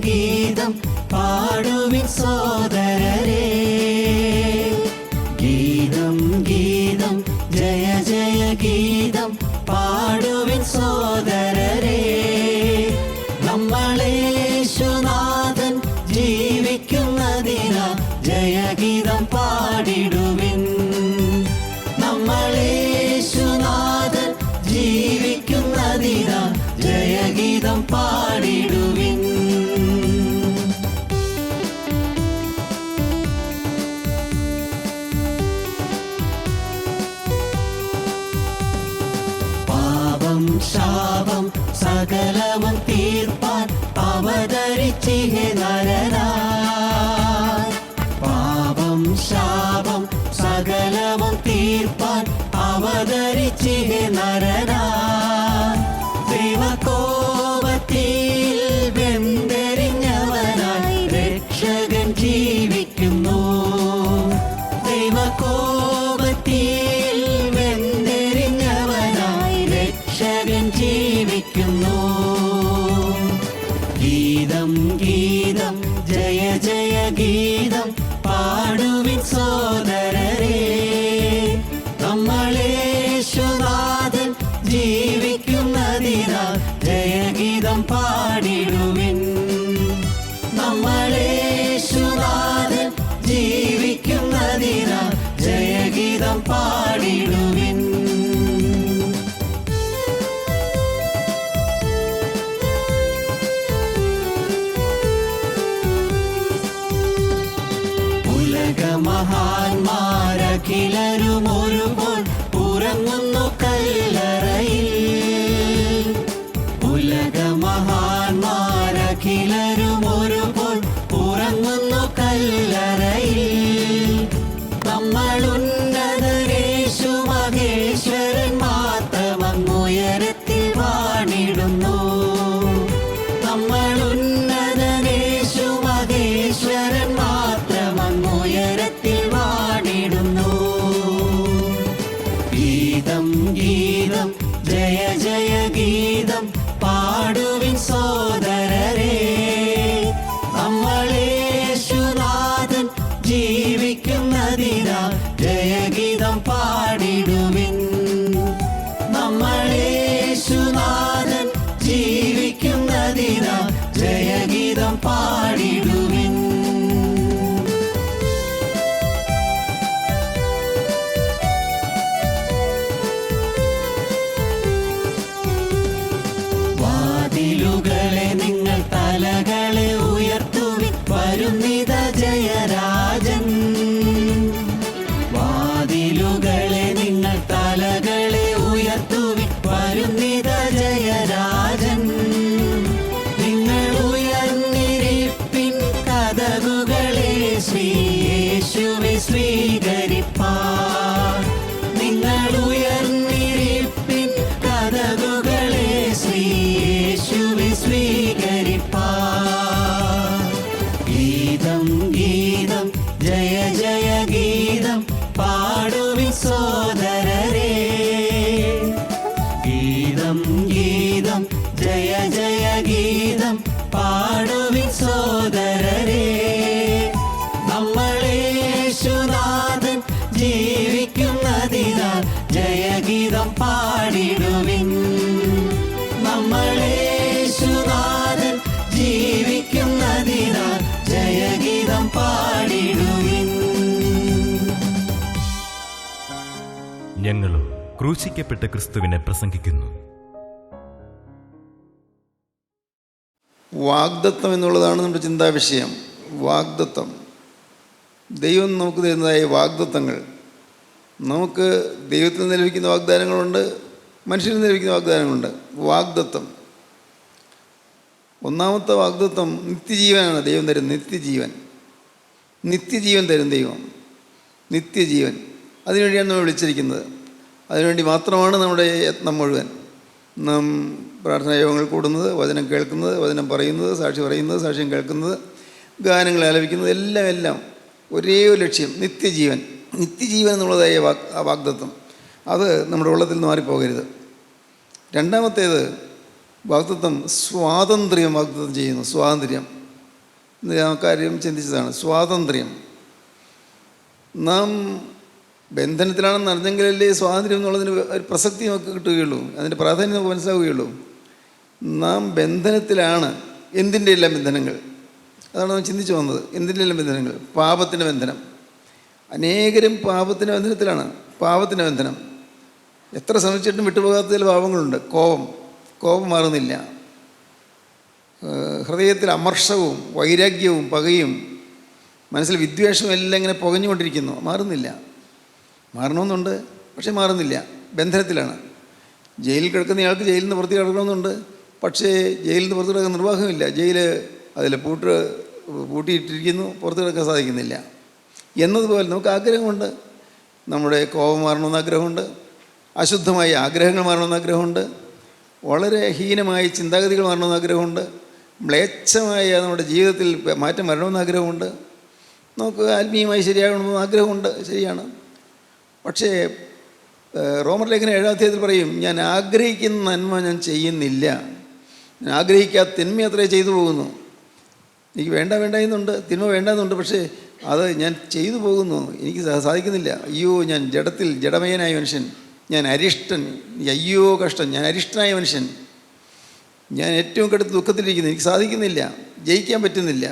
ഗീതം പാടുവിൻ സോദരരേ. ഗീതം ഗീതം ജയ ജയ ഗീതം പാടുവിൻ സോദരരേ. നമ്മളേശുനാഥൻ ജീവിക്കുന്നതിനാ ജയഗീതം പാടിടുവിൻ. നമ്മളേശുനാഥൻ ജീവിക്കുന്നതിനാ ജയഗീതം പാടിടുവിൻ. പാപം ശാപം സകലവും തീർപ്പാൻ അവതരിച്ചിഹേ നരനായി. പാപം ശാപം സകലവും തീർപ്പാൻ അവതരിച്ചിഹേ നരനായി. ദൈവകോപത്തിൽ വെന്തെരിഞ്ഞവനായി രക്ഷകൻ ജീവിക്കുന്നു. ദൈവകോപത്തിൽ വെന്തെരിഞ്ഞവനായി രക്ഷകൻ ജീവിക്കുന്നു. ഗീതം ഗീതം ജയ ജയ ഗീതം പാടുവിൻ സോദരരേ. നമ്മളേശുനാഥൻ ജീവിക്കുന്നതിനാ ജയഗീതം പാടിടുവിൻ. നമ്മളേശുനാഥൻ ജീവിക്കുന്നതിനാ ജയഗീതം പാടിടുവിൻ. മഹാന്മാരഖിലരും ഒരുപോൾ ഉറങ്ങുന്നു കല്ലറയിൽ. ഉലകമഹാന്മാരഖിലരും ഒരുപോൾ ഉറങ്ങുന്നു കല്ലറയിൽ. നമ്മൾ ഉന്നതനേശു മഹേശ്വരൻ മാത്രമങ്ങുയരത്തിൽ വാണിടുന്നു. നമ്മൾ ഉന്നതനേശു മഹേശ്വരൻ മാത്രമങ്ങുയരത്തിൽ വാണിടുന്നു. ഗീതം ഗീതം ജയ ജയ ഗീതം പാടുവിൻ സോദരരേ. നമ്മളേശുനാഥൻ ജീവിക്കുന്നതിനാ ജയഗീതം പാടിടുവിൻ. നമ്മളേശുനാഥൻ ജീവിക്കുന്നതിനാ ജയഗീതം പാടിടുവിൻ. വാതിലുകളെ നിങ്ങൾ തലകളെ ഉയർത്തുവിൻ, വരുന്നിത ജയരാജൻ. വാതിലുകളെ നിങ്ങൾ തലകളെ ഉയർത്തുവിൻ, വരുന്നിത ജയരാജൻ. നിങ്ങൾ ഉയർന്നിരിപ്പിൻ കതകുകളെ ശ്രീയേശുവെ സ്വീകരിപ്പാൻ. നിങ്ങൾ ഉയർന്നിരിപ്പിൻ കതകുകളെ ശ്രീയേശുവെ സ്വീകരിപ്പാൻ. ഗീതം ഗീതം ജയ ജയ ഗീതം പാടുവിൻ സോദരരേ. ഗീതം ഗീതം ജയ ജയ ഗീതം പാടുവിൻ സോദരരേ. നമ്മളേശുനാഥൻ ജീവിക്കുന്നതിനാൽ ജയഗീതം പാടിടുവിൻ. നമ്മളേശുനാഥൻ ജീവിക്കുന്നതിനാൽ ജയഗീതം പാടിടുവിൻ. ഞങ്ങളോ ക്രൂശിക്കപ്പെട്ട ക്രിസ്തുവിനെ പ്രസംഗിക്കുന്നു. വാഗ്ദത്തം എന്നുള്ളതാണ് നമ്മുടെ ചിന്താവിഷയം. വാഗ്ദത്തം, ദൈവം നമുക്ക് തരുന്നതായ വാഗ്ദത്തങ്ങൾ. നമുക്ക് ദൈവത്തിൽ നിന്ന് ലഭിക്കുന്ന വാഗ്ദാനങ്ങളുണ്ട്, മനുഷ്യരിൽ നിന്ന് ലഭിക്കുന്ന വാഗ്ദാനങ്ങളുണ്ട്. വാഗ്ദത്തം, ഒന്നാമത്തെ വാഗ്ദത്തം നിത്യജീവനാണ്. ദൈവം തരും നിത്യജീവൻ. നിത്യജീവൻ തരും ദൈവം, നിത്യജീവൻ. അതിനുവേണ്ടിയാണ് നമ്മൾ വിളിച്ചിരിക്കുന്നത്. അതിനുവേണ്ടി മാത്രമാണ് നമ്മുടെ യത്നം മുഴുവൻ. നാം പ്രാർത്ഥനാ യോഗങ്ങൾ കൂടുന്നത്, വചനം കേൾക്കുന്നത്, വചനം പറയുന്നത്, സാക്ഷി പറയുന്നത്, സാക്ഷ്യം കേൾക്കുന്നത്, ഗാനങ്ങൾ ആലപിക്കുന്നത്, എല്ലാം ഒരേ ഒരു ലക്ഷ്യം, നിത്യജീവൻ. നിത്യജീവൻ എന്നുള്ളതായ വാഗ്ദത്തം അത് നമ്മുടെ ഉള്ളത്തിൽ നിന്ന് മാറിപ്പോകരുത്. രണ്ടാമത്തേത് വാഗ്ദത്തം സ്വാതന്ത്ര്യം വാഗ്ദത്തം ചെയ്യുന്നു. സ്വാതന്ത്ര്യം, ആ കാര്യം ചിന്തിച്ചതാണ്. സ്വാതന്ത്ര്യം. നാം ബന്ധനത്തിലാണെന്ന് അറിഞ്ഞെങ്കിലല്ലേ സ്വാതന്ത്ര്യം എന്നുള്ളതിന് ഒരു പ്രസക്തി നമുക്ക് കിട്ടുകയുള്ളൂ, അതിൻ്റെ പ്രാധാന്യം നമുക്ക് മനസ്സിലാവുകയുള്ളൂ. നാം ബന്ധനത്തിലാണ്. എന്തിൻ്റെ എല്ലാം ബന്ധനങ്ങൾ? അതാണ് നാം ചിന്തിച്ചു വന്നത്. എന്തിൻ്റെ എല്ലാം ബന്ധനങ്ങൾ? പാപത്തിൻ്റെ ബന്ധനം. അനേകരും പാപത്തിൻ്റെ ബന്ധനത്തിലാണ്. പാപത്തിൻ്റെ ബന്ധനം എത്ര ശ്രമിച്ചിട്ടും വിട്ടുപോകാത്ത ചില പാപങ്ങളുണ്ട്. കോപം മാറുന്നില്ല. ഹൃദയത്തിൽ അമർഷവും വൈരാഗ്യവും പകയും മനസ്സിൽ വിദ്വേഷവും എല്ലാം ഇങ്ങനെ പുകഞ്ഞുകൊണ്ടിരിക്കുന്നു. മാറുന്നില്ല. മാറണമെന്നുണ്ട്, പക്ഷേ മാറുന്നില്ല. ബന്ധനത്തിലാണ്. ജയിലിൽ കിടക്കുന്നയാൾക്ക് ജയിലിൽ നിന്ന് പുറത്ത് കിടക്കണമെന്നുണ്ട്, പക്ഷേ ജയിലിൽ നിന്ന് പുറത്ത് കിടക്കാൻ നിർവാഹമില്ല. ജയിൽ അതിൽ പൂട്ടിയിട്ടിരിക്കുന്നു, പുറത്ത് കിടക്കാൻ സാധിക്കുന്നില്ല. എന്നതുപോലെ നമുക്ക് ആഗ്രഹമുണ്ട്. നമ്മുടെ കോപം മാറണമെന്ന് ആഗ്രഹമുണ്ട്, അശുദ്ധമായ ആഗ്രഹങ്ങൾ മാറണമെന്ന് ആഗ്രഹമുണ്ട്, വളരെ ഹീനമായ ചിന്താഗതികൾ മാറണമെന്ന് ആഗ്രഹമുണ്ട്, മ്ലേച്ഛമായ നമ്മുടെ ജീവിതത്തിൽ മാറ്റം വരണമെന്ന് ആഗ്രഹമുണ്ട്, നമുക്ക് ആത്മീയമായി ശരിയാകണമെന്ന് ആഗ്രഹമുണ്ട്. ശരിയാണ്. പക്ഷേ റോമർ ലേഖനം 7-ാം അധ്യായത്തിൽ പറയും, ഞാൻ ആഗ്രഹിക്കുന്ന നന്മ ഞാൻ ചെയ്യുന്നില്ല, ഞാൻ ആഗ്രഹിക്കാത്ത തിന്മ അത്രേ ചെയ്തു പോകുന്നു. എനിക്ക് വേണ്ടെന്നുണ്ട്, തിന്മ വേണ്ടെന്നുണ്ട്, പക്ഷേ അത് ഞാൻ ചെയ്തു പോകുന്നു, എനിക്ക് സാധിക്കുന്നില്ല. അയ്യോ, ഞാൻ ജഡമയനായ മനുഷ്യൻ, ഞാൻ അരിഷ്ടൻ, അയ്യോ കഷ്ടം, ഞാൻ അരിഷ്ടനായ മനുഷ്യൻ, ഞാൻ ഏറ്റവും കടുത്ത ദുഃഖത്തിലിരിക്കുന്നു, എനിക്ക് സാധിക്കുന്നില്ല, ജയിക്കാൻ പറ്റുന്നില്ല.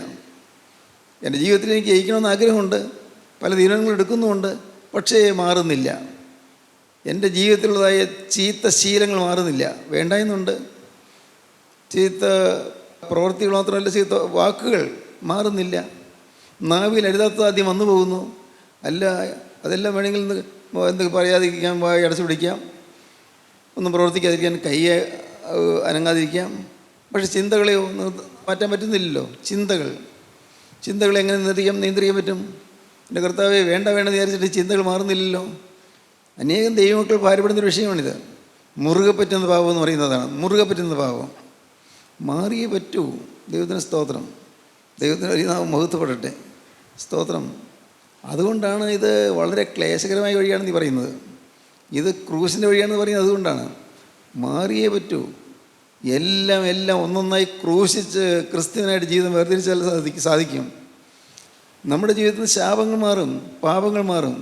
എൻ്റെ ജീവിതത്തിൽ എനിക്ക് ജയിക്കണമെന്ന് ആഗ്രഹമുണ്ട്, പല തീരുമാനങ്ങൾ എടുക്കുന്നുമുണ്ട്, പക്ഷേ മാറുന്നില്ല. എൻ്റെ ജീവിതത്തിലുള്ളതായ ചീത്ത ശീലങ്ങൾ മാറുന്നില്ല. വേണ്ടായെന്നുണ്ട്. ചീത്ത പ്രവൃത്തികൾ മാത്രമല്ല, ചീത്ത വാക്കുകൾ മാറുന്നില്ല. നാവിൽ അരുതാത്ത ആദ്യം വന്നു പോകുന്നു. അല്ല, അതെല്ലാം വേണമെങ്കിൽ എന്തൊക്കെ പറയാതിരിക്കാം, വായ അടച്ചു പിടിക്കാം, ഒന്നും പ്രവർത്തിക്കാതിരിക്കാൻ, കൈ അനങ്ങാതിരിക്കാം. പക്ഷെ ചിന്തകളെയോ മാറ്റാൻ പറ്റുന്നില്ലല്ലോ. ചിന്തകളെ എങ്ങനെ നിയന്ത്രിക്കാൻ പറ്റും? എൻ്റെ കർത്താവെ, വേണ്ടെന്ന് വിചാരിച്ചിട്ട് ചിന്തകൾ മാറുന്നില്ലല്ലോ. അനേകം ദൈവമക്കൾ ഭാരപ്പെടുന്നൊരു വിഷയമാണിത്. മുറുകെ പറ്റുന്ന പാപം എന്ന് പറയുന്നതാണ്. മുറുകെ പറ്റുന്ന പാപം മാറിയേ പറ്റൂ. ദൈവത്തിന് സ്തോത്രം. ദൈവത്തിന് ഒരു നാമം മഹത്വപ്പെടട്ടെ. സ്തോത്രം. അതുകൊണ്ടാണ് ഇത് വളരെ ക്ലേശകരമായ വഴിയാണെന്ന് പറയുന്നത്. ഇത് ക്രൂശിൻ്റെ വഴിയാണെന്ന് പറയുന്നത് അതുകൊണ്ടാണ്. മാറിയേ പറ്റൂ. എല്ലാം ഒന്നൊന്നായി ക്രൂശിച്ച് ക്രിസ്തുവിനായിട്ട് ജീവിതം വേർതിരിച്ചാൽ സാധിക്കും. നമ്മുടെ ജീവിതത്തിൽ ശാപങ്ങൾ മാറും, പാപങ്ങൾ മാറും,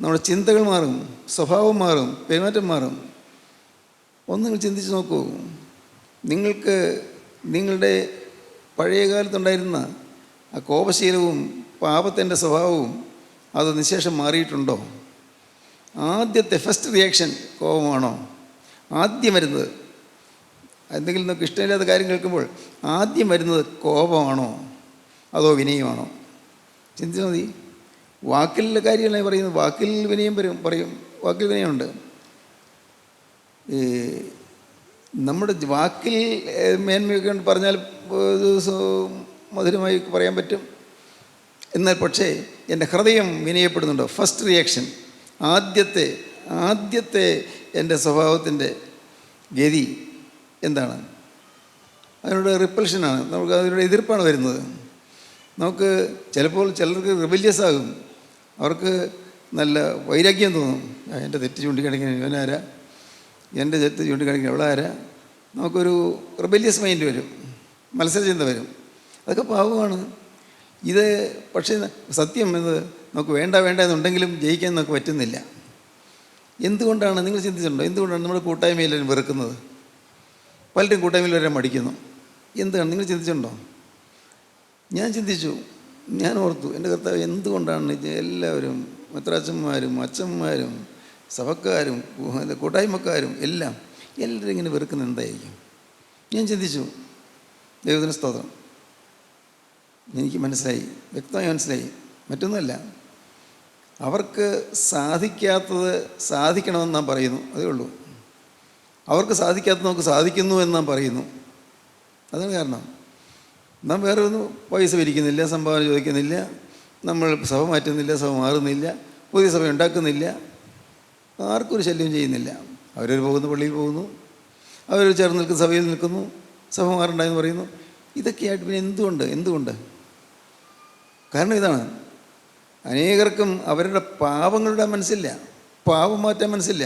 നമ്മുടെ ചിന്തകൾ മാറും, സ്വഭാവം മാറും, പെരുമാറ്റം മാറും. ഒന്ന് നിങ്ങൾ ചിന്തിച്ച് നോക്കൂ. നിങ്ങൾക്ക് നിങ്ങളുടെ പഴയ കാലത്തുണ്ടായിരുന്ന ആ കോപശീലവും പാപത്തിൻ്റെ സ്വഭാവവും അത് നിശേഷം മാറിയിട്ടുണ്ടോ? ആദ്യത്തെ ഫസ്റ്റ് റിയാക്ഷൻ കോപമാണോ? ആദ്യം വരുന്നത് എന്തെങ്കിലും നമുക്ക് ഇഷ്ടമില്ലാത്ത കാര്യം കേൾക്കുമ്പോൾ ആദ്യം വരുന്നത് കോപമാണോ അതോ വിനയമാണോ? ചിന്തിച്ചാൽ മതി. വാക്കിലുള്ള കാര്യമല്ല പറയുന്നത്. വാക്കിൽ വിനയം പറയും. വാക്കിൽ വിനയമുണ്ട്. നമ്മുടെ വാക്കിൽ മേന്മയൊക്കെ പറഞ്ഞാൽ മധുരമായി പറയാൻ പറ്റും. എന്നാൽ പക്ഷേ എൻ്റെ ഹൃദയം വിനയപ്പെടുന്നുണ്ടോ? ഫസ്റ്റ് റിയാക്ഷൻ, ആദ്യത്തെ എൻ്റെ സ്വഭാവത്തിൻ്റെ ഗതി എന്താണ്? അതിനോട് റിപ്പൽഷനാണ്, നമുക്ക് അതിനോട് എതിർപ്പാണ് വരുന്നത്. നമുക്ക് ചിലപ്പോൾ ചിലർക്ക് റിബല്യസ് ആകും, അവർക്ക് നല്ല വൈരാഗ്യം തോന്നും. എൻ്റെ തെറ്റ് ചൂണ്ടിക്കാണിക്കാൻ ഇവനാരാ, എൻ്റെ തെറ്റ് ചൂണ്ടിക്കാണിക്കാൻ അവളാരാ. നമുക്കൊരു റിബല്യസ് മൈൻഡ് വരും, മത്സരചിന്ത വരും. അതൊക്കെ പാവമാണ്. ഇത് പക്ഷേ സത്യം എന്നത് നമുക്ക് വേണ്ട എന്നുണ്ടെങ്കിലും ജയിക്കാൻ നമുക്ക് പറ്റുന്നില്ല. എന്തുകൊണ്ടാണ്? നിങ്ങൾ ചിന്തിച്ചിട്ടുണ്ടോ? എന്തുകൊണ്ടാണ് നമ്മുടെ കൂട്ടായ്മയിലെല്ലാം വെറുക്കുന്നത്? പലരും കൂട്ടായ്മയിൽ വരാൻ മടിക്കുന്നു. എന്താണ്? നിങ്ങൾ ചിന്തിച്ചിട്ടുണ്ടോ? ഞാൻ ചിന്തിച്ചു, ഞാൻ ഓർത്തു, എൻ്റെ കർത്താവ് എന്തുകൊണ്ടാണ് എല്ലാവരും മെത്രാച്ചന്മാരും അച്ഛന്മാരും സഭക്കാരും കൂട്ടായ്മക്കാരും എല്ലാവരും ഇങ്ങനെ വെറുക്കുന്നത് എന്തായിരിക്കും? ഞാൻ ചിന്തിച്ചു. ദൈവത്തിന് സ്തോത്രം. എനിക്ക് മനസ്സിലായി, വ്യക്തമായി മനസ്സിലായി. മറ്റൊന്നുമല്ല, അവർക്ക് സാധിക്കാത്തത് സാധിക്കണമെന്ന് നാം പറയുന്നു, അതേ ഉള്ളൂ. അവർക്ക് സാധിക്കാത്തത് നമുക്ക് സാധിക്കുന്നു എന്ന് നാം പറയുന്നു. അതാണ് കാരണം. നാം വേറെ ഒന്നും പൈസ പിരിക്കുന്നില്ല, സംഭാവന ചോദിക്കുന്നില്ല, നമ്മൾ സഭ മാറ്റുന്നില്ല, സഭ മാറുന്നില്ല, പുതിയ സഭ ഉണ്ടാക്കുന്നില്ല, ആർക്കും ഒരു ശല്യം ചെയ്യുന്നില്ല. അവരവർ പോകുന്നു, പള്ളിയിൽ പോകുന്നു, അവർ ചേർന്ന് നിൽക്കുന്ന സഭയിൽ നിൽക്കുന്നു, സഭ മാറണ്ടായെന്ന് പറയുന്നു. ഇതൊക്കെയായിട്ട് പിന്നെ എന്തുകൊണ്ട്? കാരണം ഇതാണ്, അനേകർക്കും അവരുടെ പാപങ്ങളുടെ മനസ്സില്ല, പാപം മാറ്റാൻ മനസ്സില്ല.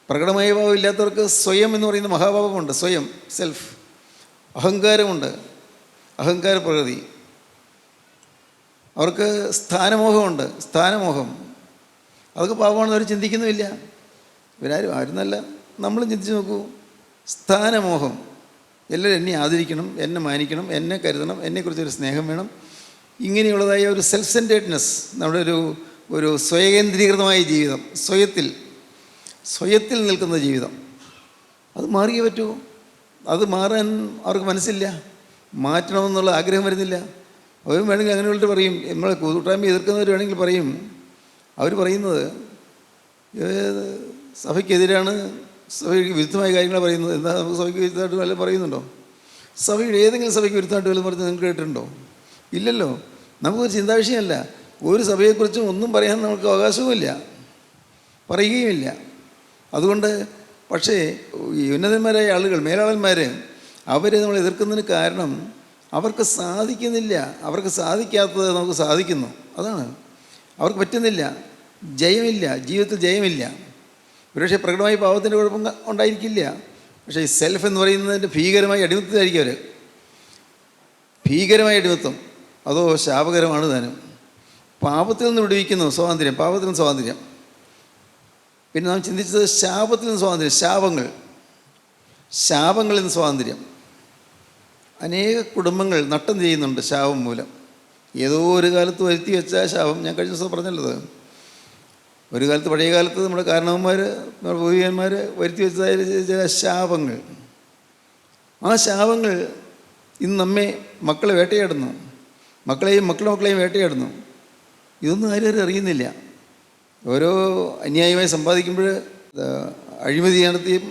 പ്രകടമായ പാപം ഇല്ലാത്തവർക്ക് സ്വയം എന്ന് പറയുന്ന മഹാപാപമുണ്ട്. സ്വയം, സെൽഫ്, അഹങ്കാരമുണ്ട്, അഹങ്കാര പ്രകൃതി. അവർക്ക് സ്ഥാനമോഹമുണ്ട്. സ്ഥാനമോഹം അതൊക്കെ പാപമാണെന്ന് അവർ ചിന്തിക്കുന്നുമില്ല. ആരുന്നല്ല, നമ്മളും ചിന്തിച്ച് നോക്കൂ. സ്ഥാനമോഹം, എല്ലാവരും എന്നെ ആദരിക്കണം, എന്നെ മാനിക്കണം, എന്നെ കരുതണം, എന്നെക്കുറിച്ചൊരു സ്നേഹം വേണം, ഇങ്ങനെയുള്ളതായ ഒരു സെൽഫ് സെൻറ്റേഡ്നെസ്, നമ്മുടെ ഒരു സ്വയകേന്ദ്രീകൃതമായ ജീവിതം, സ്വയത്തിൽ നിൽക്കുന്ന ജീവിതം, അത് മാറിയേ പറ്റൂ. അത് മാറാൻ അവർക്ക് മനസ്സില്ല, മാറ്റണമെന്നുള്ള ആഗ്രഹം വരുന്നില്ല. അവരും വേണമെങ്കിൽ അങ്ങനെയുള്ളവർ പറയും, നമ്മളെ കൂട്ടായ്മ എതിർക്കുന്നവർ വേണമെങ്കിൽ പറയും, അവർ പറയുന്നത് സഭയ്ക്കെതിരാണ്, സഭയ്ക്ക് വിരുദ്ധമായ കാര്യങ്ങളാണ് പറയുന്നത്. എന്താ നമുക്ക് സഭയ്ക്ക് വിരുദ്ധമായിട്ട് വല്ലതും പറയുന്നുണ്ടോ? സഭയുടെ ഏതെങ്കിലും സഭയ്ക്ക് വിരുദ്ധമായിട്ട് വല്ലതും പറഞ്ഞ് നിങ്ങൾക്ക് കേട്ടിട്ടുണ്ടോ? ഇല്ലല്ലോ. നമുക്കൊരു ചിന്താവിഷയമല്ല. ഒരു സഭയെക്കുറിച്ചും ഒന്നും പറയാൻ നമുക്ക് അവകാശവുമില്ല, പറയുകയുമില്ല. അതുകൊണ്ട് പക്ഷേ ഈ ഉന്നതന്മാരായ ആളുകൾ, മേലാളന്മാർ, അവരെ നമ്മൾ എതിർക്കുന്നതിന് കാരണം അവർക്ക് സാധിക്കുന്നില്ല. അവർക്ക് സാധിക്കാത്തത് നമുക്ക് സാധിക്കുന്നു. അതാണ്, അവർക്ക് പറ്റുന്നില്ല. ജയമില്ല, ജീവിതത്തിൽ ജയമില്ല. ഒരുപക്ഷെ പ്രകടമായി പാപത്തിൻ്റെ കുഴപ്പം ഉണ്ടായിരിക്കില്ല, പക്ഷേ ഈ സെൽഫ് എന്ന് പറയുന്നതിൻ്റെ ഭീകരമായ അടിമത്തത്തിലായിരിക്കും അവർ. ഭീകരമായ അടിമത്തം, അതോ ശാപകരമാണ് താനും. പാപത്തിൽ നിന്ന് വിടുവിക്കുന്നു സ്വാതന്ത്ര്യം, പാപത്തിൽ നിന്ന് സ്വാതന്ത്ര്യം. പിന്നെ നാം ചിന്തിച്ചത് ശാപത്തിൽ നിന്ന് സ്വാതന്ത്ര്യം, ശാപങ്ങളിൽ നിന്ന് സ്വാതന്ത്ര്യം. അനേക കുടുംബങ്ങൾ നട്ടം ചെയ്യുന്നുണ്ട് ശാപം മൂലം. ഏതോ ഒരു കാലത്ത് വരുത്തി വെച്ച ശാപം, ഞാൻ കഴിഞ്ഞ ദിവസം പറഞ്ഞല്ലത്, ഒരു കാലത്ത്, പഴയ കാലത്ത് നമ്മുടെ കാരണവന്മാർ, നമ്മുടെ പൂർവികന്മാർ വരുത്തി വെച്ചതായ ചില ശാപങ്ങൾ, ആ ശാപങ്ങൾ ഇന്ന് നമ്മെ, മക്കളെ വേട്ടയാടുന്നു, മക്കളെയും വേട്ടയാടുന്നു. ഇതൊന്നും ആരും അറിയുന്നില്ല. ഓരോ അന്യായമായി സമ്പാദിക്കുമ്പോൾ, അഴിമതി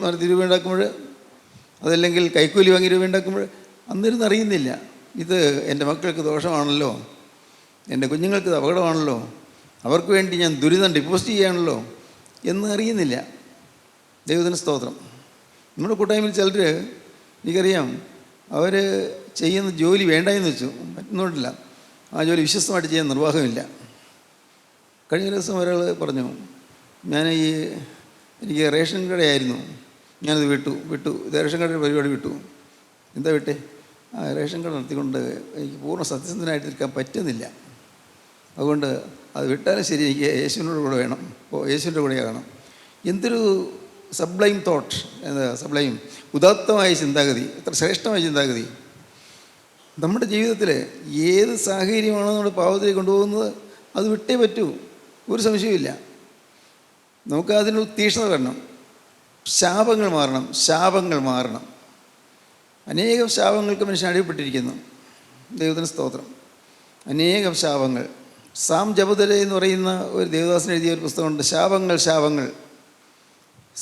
നടത്തി രൂപ ഉണ്ടാക്കുമ്പോൾ, അതല്ലെങ്കിൽ കൈക്കൂലി വാങ്ങി രൂപ ഉണ്ടാക്കുമ്പോൾ അന്നിരുന്ന് അറിയുന്നില്ല, ഇത് എൻ്റെ മക്കൾക്ക് ദോഷമാണല്ലോ, എൻ്റെ കുഞ്ഞുങ്ങൾക്ക് അപകടമാണല്ലോ, അവർക്ക് വേണ്ടി ഞാൻ ദുരിതം ഡിപ്പോസിറ്റ് ചെയ്യാണല്ലോ എന്ന് അറിയുന്നില്ല. ദൈവത്തിന് സ്തോത്രം. നമ്മുടെ കൂട്ടായ്മയിൽ ചിലർ, എനിക്കറിയാം, അവർ ചെയ്യുന്ന ജോലി വേണ്ടായെന്ന് വെച്ചു, പറ്റുന്നുണ്ടില്ല, ആ ജോലി വിശ്വസ്തമായിട്ട് ചെയ്യാൻ നിർവാഹമില്ല. കഴിഞ്ഞ ദിവസം ഒരാൾ പറഞ്ഞു, എനിക്ക് റേഷൻ കടയായിരുന്നു, ഞാനത് വിട്ടു, റേഷൻ കടയുടെ പരിപാടി വിട്ടു. എന്താ വിട്ടേ? റേഷൻ കട നടത്തിക്കൊണ്ട് എനിക്ക് പൂർണ്ണ സത്യസന്ധനായിട്ട് നിൽക്കാൻ പറ്റുന്നില്ല, അതുകൊണ്ട് അത് വിട്ടാലും ശരി, എനിക്ക് യേശുവിനോട് കൂടെ വേണം, യേശുവിൻ്റെ കൂടെ കാണണം. എന്തൊരു സബ്ലൈം തോട്ട്, സബ്ലൈം, ഉദാത്തമായ ചിന്താഗതി, എത്ര ശ്രേഷ്ഠമായ ചിന്താഗതി. നമ്മുടെ ജീവിതത്തിൽ ഏത് സാഹചര്യമാണോ നമ്മുടെ പാവത്തിലേക്ക് കൊണ്ടുപോകുന്നത്, അത് വിട്ടേ പറ്റൂ, ഒരു സംശയവുമില്ല. നമുക്ക് അതിനുള്ള തീക്ഷ്ണത വരണം. ശാപങ്ങൾ മാറണം. അനേകം ശാപങ്ങൾക്ക് മനുഷ്യൻ അടിപ്പെട്ടിരിക്കുന്നു. ദൈവത്തിന് സ്തോത്രം. അനേകം ശാപങ്ങൾ. സാം ജപുതര എന്ന് പറയുന്ന ഒരു ദേവദാസൻ എഴുതിയ ഒരു പുസ്തകമുണ്ട്, ശാപങ്ങൾ.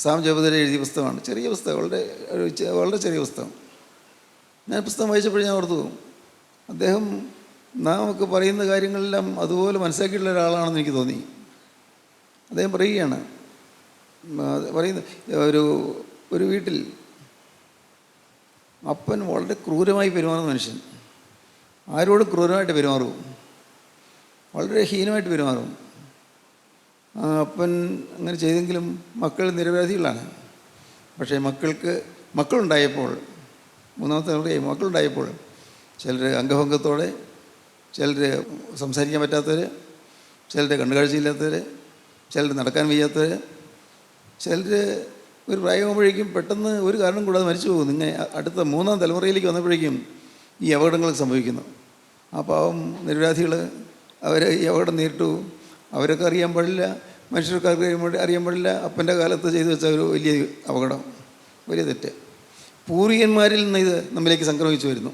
സാം ജപുതര എഴുതിയ പുസ്തകമാണ്. ചെറിയ പുസ്തകം, വളരെ ചെറിയ പുസ്തകം. ഞാൻ പുസ്തകം വായിച്ചപ്പോൾ ഞാൻ ഓർത്തു, അദ്ദേഹം നാമൊക്കെ പറയുന്ന കാര്യങ്ങളെല്ലാം അതുപോലെ മനസ്സിലാക്കിയിട്ടുള്ള ഒരാളാണെന്ന് എനിക്ക് തോന്നി. അദ്ദേഹം പറയുകയാണ്, ഒരു വീട്ടിൽ അപ്പൻ വളരെ ക്രൂരമായി പെരുമാറുന്ന മനുഷ്യൻ, ആരോടും ക്രൂരമായിട്ട് പെരുമാറും, വളരെ ഹീനമായിട്ട് പെരുമാറും. ആ അപ്പൻ അങ്ങനെ ചെയ്തെങ്കിലും മക്കൾ നിരപരാധികളാണ്. പക്ഷേ മക്കളുണ്ടായപ്പോൾ, മൂന്നാമത്തെ തലമുറയായി മക്കളുണ്ടായപ്പോൾ, ചിലർ അംഗഭംഗത്തോടെ, ചിലർ സംസാരിക്കാൻ പറ്റാത്തവർ, ചിലർ കണ്ണുകാഴ്ചയില്ലാത്തവർ, ചിലർ നടക്കാൻ വയ്യാത്തവർ, ചിലർ ഒരു പ്രായമാകുമ്പോഴേക്കും പെട്ടെന്ന് ഒരു കാരണം കൂടാതെ മരിച്ചു പോകുന്നു. ഇങ്ങനെ അടുത്ത മൂന്നാം തലമുറയിലേക്ക് വന്നപ്പോഴേക്കും ഈ അപകടങ്ങൾ സംഭവിക്കുന്നു. ആ പാവം നിരപരാധികൾ അവർ ഈ അപകടം നേരിട്ടു. അവരൊക്കെ അറിയാൻ പാടില്ല, മനുഷ്യർക്ക് അറിയാൻ പാടില്ല. അപ്പൻ്റെ കാലത്ത് ചെയ്തു വെച്ച ഒരു വലിയ അപകടം, വലിയ തെറ്റ്. പൂർവികന്മാരിൽ നിന്ന് ഇത് നമ്മിലേക്ക് സംക്രമിച്ചു വരുന്നു.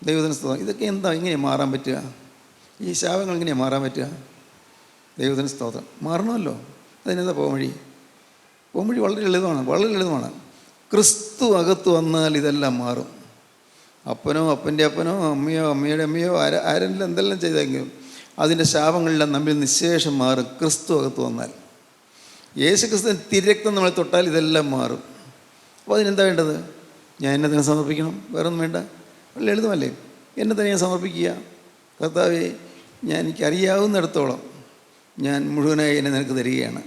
ദൈവത്തിന് സ്തോത്രം. ഇതൊക്കെ എന്താ ഇങ്ങനെ മാറാൻ പറ്റുക? ഈ ശാപങ്ങൾ എങ്ങനെയാണ് മാറാൻ പറ്റുക? ദൈവത്തിന് സ്തോത്രം. മാറണമല്ലോ. അതിനെന്താ പോംവഴി വളരെ ലളിതമാണ്. ക്രിസ്തു അകത്ത് വന്നാൽ ഇതെല്ലാം മാറും. അപ്പൻ്റെ അപ്പനോ അമ്മയുടെ അമ്മയോ ആരെല്ലാം എന്തെല്ലാം ചെയ്തെങ്കിലും അതിൻ്റെ ശാപങ്ങളെല്ലാം നമ്മിൽ നിശേഷം മാറും ക്രിസ്തു അകത്ത് വന്നാൽ. യേശു ക്രിസ്തുവിൻ്റെ തിരക്തം നമ്മളെ തൊട്ടാൽ ഇതെല്ലാം മാറും. അപ്പോൾ അതിനെന്താ വേണ്ടത്? ഞാൻ എന്നെ തന്നെ സമർപ്പിക്കണം, വേറൊന്നും വേണ്ട. ലളിതമല്ലേ? എന്നെ തന്നെ ഞാൻ സമർപ്പിക്കുക. കർത്താവേ, എനിക്കറിയാവുന്നിടത്തോളം ഞാൻ മുഴുവനായി എന്നെ നിനക്ക് തരികയാണ്.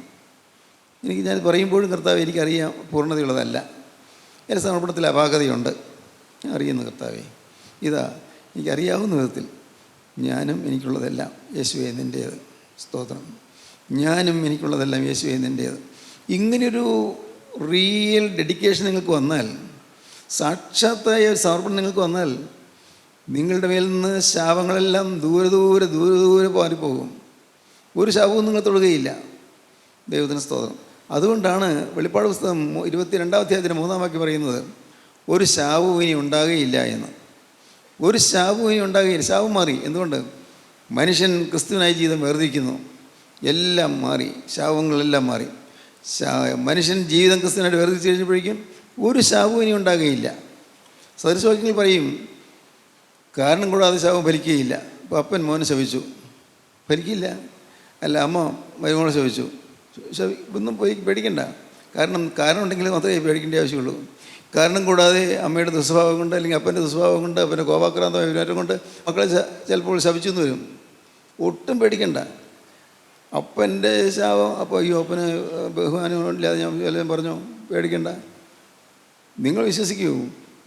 ഞാൻ പറയുമ്പോഴും കർത്താവേ, എനിക്കറിയാം പൂർണ്ണതയുള്ളതല്ല, എൻ്റെ സമർപ്പണത്തിൽ അപാകതയുണ്ട്, ഞാൻ അറിയുന്നു കർത്താവേ. എനിക്കറിയാവുന്ന വിധത്തിൽ ഞാനും എനിക്കുള്ളതെല്ലാം യേശുവേ നിൻ്റേത്. സ്തോത്രം. ഞാനും എനിക്കുള്ളതെല്ലാം യേശുവേ നിൻ്റേത്. ഇങ്ങനെയൊരു റിയൽ ഡെഡിക്കേഷൻ നിങ്ങൾക്ക് വന്നാൽ, സാക്ഷാത്തായ ഒരു സമർപ്പണം നിങ്ങൾക്ക് വന്നാൽ, നിങ്ങളുടെ മേൽ നിന്ന് ശാപങ്ങളെല്ലാം ദൂരെ ദൂരെ ദൂരെ ദൂരെ പാറിപ്പോകും. ഒരു ശാപവും നിങ്ങൾ തൊടുകയില്ല. ദൈവത്തിന് സ്തോത്രം. അതുകൊണ്ടാണ് വെളിപ്പാട് പുസ്തകം 22-ാം അധ്യായത്തിൻ്റെ 3-ാം വാക്യം പറയുന്നത്, ഒരു ശാപവും ഇനി ഉണ്ടാകുകയില്ല എന്ന്. ഒരു ശാപവും ഇനി ഉണ്ടാകുകയില്ല. ശാപം മാറി. എന്തുകൊണ്ട്? മനുഷ്യൻ ക്രിസ്തുവിനായി ജീവിതം വേർതിരിക്കുന്നു. എല്ലാം മാറി, ശാപങ്ങളെല്ലാം മാറി. മനുഷ്യൻ ജീവിതം ക്രിസ്തുവിനായിട്ട് വേർതിരിച്ച് കഴിഞ്ഞപ്പോഴേക്കും ഒരു ശാപവും ഇനി ഉണ്ടാകുകയില്ല. സദൃശവാക്യങ്ങൾ പറയും, കാരണം കൂടാതെ ശാപം ഫലിക്കുകയില്ല. അപ്പോൾ അപ്പൻ മോനെ ശപിച്ചു, ഫലിക്കില്ല. അല്ല, അമ്മ മരുമോളെ ശപിച്ചു, ഒന്നും പേടിക്കണ്ട. കാരണം ഉണ്ടെങ്കിൽ മാത്രമേ പേടിക്കേണ്ട ആവശ്യമുള്ളൂ. കാരണം കൂടാതെ അമ്മയുടെ ദുസ്വഭാവം കൊണ്ട്, അല്ലെങ്കിൽ അപ്പൻ്റെ ദുസ്വഭാവം കൊണ്ട്, അപ്പൻ്റെ കോപാക്രാന്തം വിവരം കൊണ്ട് മക്കളെ ചിലപ്പോൾ ശപിച്ചു എന്ന് വരും. ഒട്ടും പേടിക്കണ്ട. അപ്പൻ്റെ ശാപം, അപ്പോൾ അയ്യോ അപ്പന് ബഹുമാനം ഇല്ലാതെ ഞാൻ വല്ലതും പറഞ്ഞോ, പേടിക്കണ്ട. നിങ്ങൾ വിശ്വസിക്കൂ,